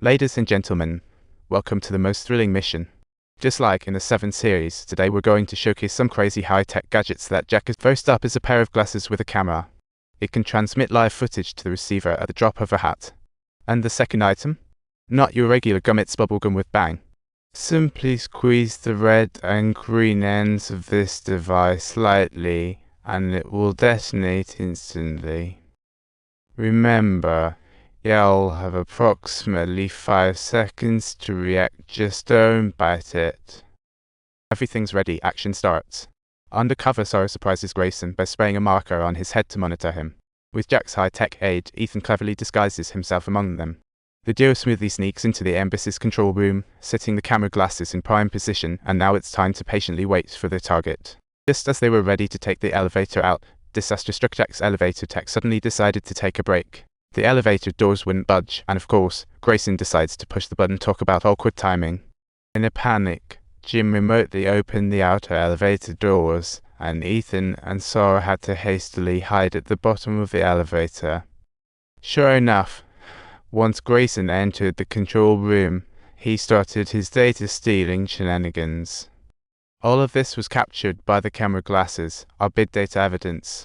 Ladies and gentlemen, welcome to the most thrilling mission. Just like in the 7 series, today we're going to showcase some crazy high-tech gadgets that Jack has. First up is a pair of glasses with a camera. It can transmit live footage to the receiver at the drop of a hat. And the second item? Not your regular Gummits bubblegum with bang. Simply squeeze the red and green ends of this device lightly, and it will detonate instantly. Remember, you'll have approximately 5 seconds to react, just don't bite it. Everything's ready, action starts. Undercover Sora surprises Grayson by spraying a marker on his head to monitor him. With Jack's high-tech aid, Ethan cleverly disguises himself among them. The duo smoothly sneaks into the embassy's control room, setting the camera glasses in prime position, and now it's time to patiently wait for their target. Just as they were ready to take the elevator out, disaster-struck Jack's elevator tech suddenly decided to take a break. The elevator doors wouldn't budge, and of course, Grayson decides to push the button. Talk about awkward timing. In a panic, Jim remotely opened the outer elevator doors, and Ethan and Sora had to hastily hide at the bottom of the elevator. Sure enough, once Grayson entered the control room, he started his data-stealing shenanigans. All of this was captured by the camera glasses, our big data evidence.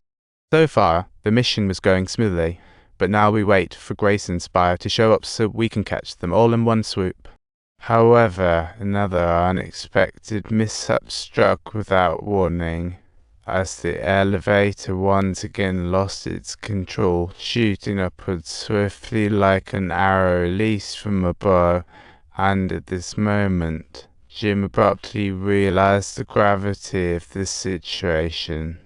So far, the mission was going smoothly. But now we wait for Grayson's bio to show up so we can catch them all in one swoop. However, another unexpected mishap struck without warning, as the elevator once again lost its control, shooting upwards swiftly like an arrow released from a bow, and at this moment, Jim abruptly realized the gravity of the situation.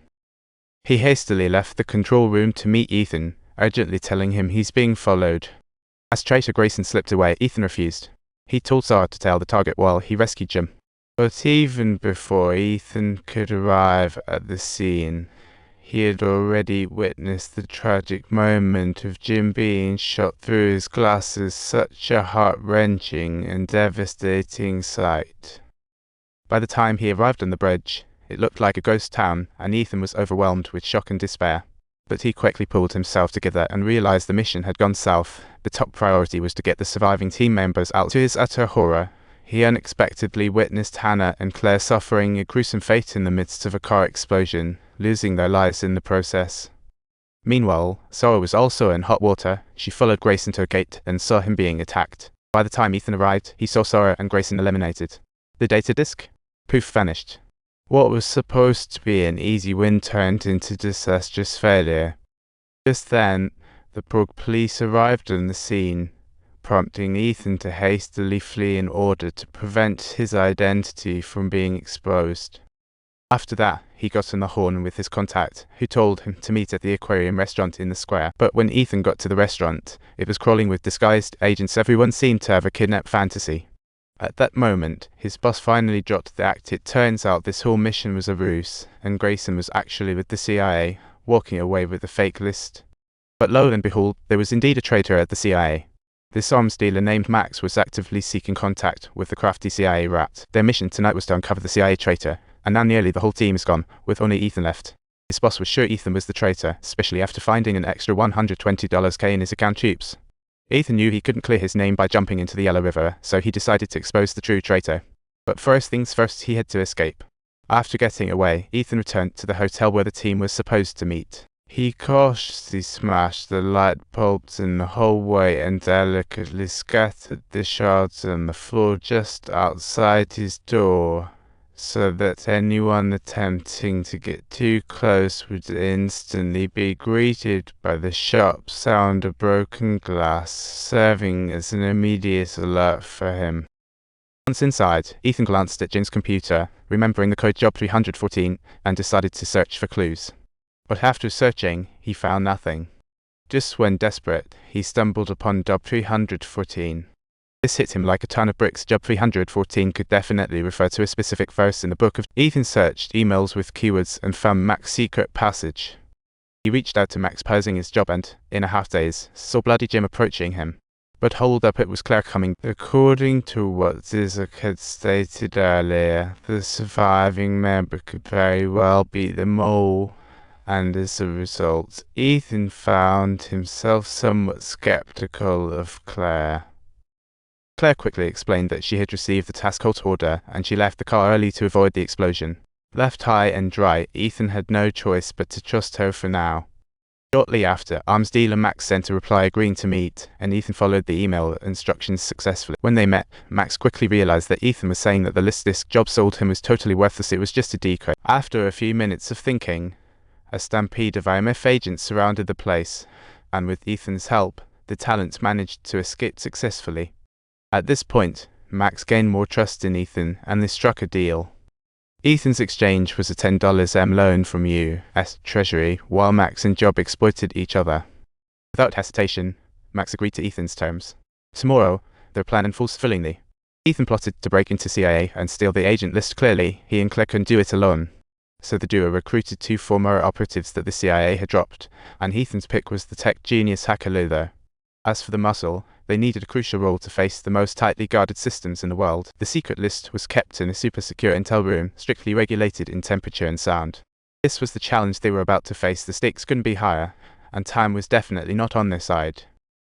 He hastily left the control room to meet Ethan, urgently telling him he's being followed. As traitor Grayson slipped away, Ethan refused. He told Sora to tell the target while he rescued Jim. But even before Ethan could arrive at the scene, he had already witnessed the tragic moment of Jim being shot through his glasses, such a heart-wrenching and devastating sight. By the time he arrived on the bridge, it looked like a ghost town, and Ethan was overwhelmed with shock and despair. But he quickly pulled himself together and realized the mission had gone south. The top priority was to get the surviving team members out. To his utter horror, he unexpectedly witnessed Hannah and Claire suffering a gruesome fate in the midst of a car explosion, losing their lives in the process. Meanwhile, Sora was also in hot water. She followed Grayson to a gate and saw him being attacked. By the time Ethan arrived, he saw Sora and Grayson eliminated. The data disk? Poof, vanished. What was supposed to be an easy win turned into disastrous failure. Just then, the Prague police arrived on the scene, prompting Ethan to hastily flee in order to prevent his identity from being exposed. After that, he got on the horn with his contact, who told him to meet at the aquarium restaurant in the square. But when Ethan got to the restaurant, it was crawling with disguised agents. Everyone seemed to have a kidnap fantasy. At that moment, his boss finally dropped the act. It turns out this whole mission was a ruse, and Grayson was actually with the CIA, walking away with a fake list. But lo and behold, there was indeed a traitor at the CIA. This arms dealer named Max was actively seeking contact with the crafty CIA rat. Their mission tonight was to uncover the CIA traitor, and now nearly the whole team is gone, with only Ethan left. His boss was sure Ethan was the traitor, especially after finding an extra $120K in his account tubes. Ethan knew he couldn't clear his name by jumping into the Yellow River, so he decided to expose the true traitor. But first things first, he had to escape. After getting away, Ethan returned to the hotel where the team was supposed to meet. He cautiously smashed the light bulbs in the hallway and delicately scattered the shards on the floor just outside his door, so that anyone attempting to get too close would instantly be greeted by the sharp sound of broken glass, serving as an immediate alert for him. Once inside, Ethan glanced at Jim's computer, remembering the code Job 314, and decided to search for clues. But after searching, he found nothing. Just when desperate, he stumbled upon Job 314. This hit him like a ton of bricks. Job 314 could definitely refer to a specific verse in the book of Ethan. Searched emails with keywords and found Max's secret passage. He reached out to Max posing his job and, in a half-daze, saw Bloody Jim approaching him. But hold up, it was Claire coming. According to what Zizek had stated earlier, the surviving member could very well be the mole. And as a result, Ethan found himself somewhat skeptical of Claire. Claire quickly explained that she had received the task halt order and she left the car early to avoid the explosion. Left high and dry, Ethan had no choice but to trust her for now. Shortly after, arms dealer Max sent a reply agreeing to meet, and Ethan followed the email instructions successfully. When they met, Max quickly realized that Ethan was saying that the ListDisc job sold him was totally worthless, it was just a decoy. After a few minutes of thinking, a stampede of IMF agents surrounded the place, and with Ethan's help, the talent managed to escape successfully. At this point, Max gained more trust in Ethan, and they struck a deal. Ethan's exchange was a $10 loan from U.S. Treasury, while Max and Job exploited each other. Without hesitation, Max agreed to Ethan's terms. Tomorrow, their plan unfolds fully. Ethan plotted to break into CIA and steal the agent list. Clearly, he and Claire couldn't do it alone. So the duo recruited 2 former operatives that the CIA had dropped, and Ethan's pick was the tech genius hacker Luther. As for the muscle, they needed a crucial role to face the most tightly guarded systems in the world. The secret list was kept in a super secure intel room, strictly regulated in temperature and sound. This was the challenge they were about to face. The stakes couldn't be higher, and time was definitely not on their side.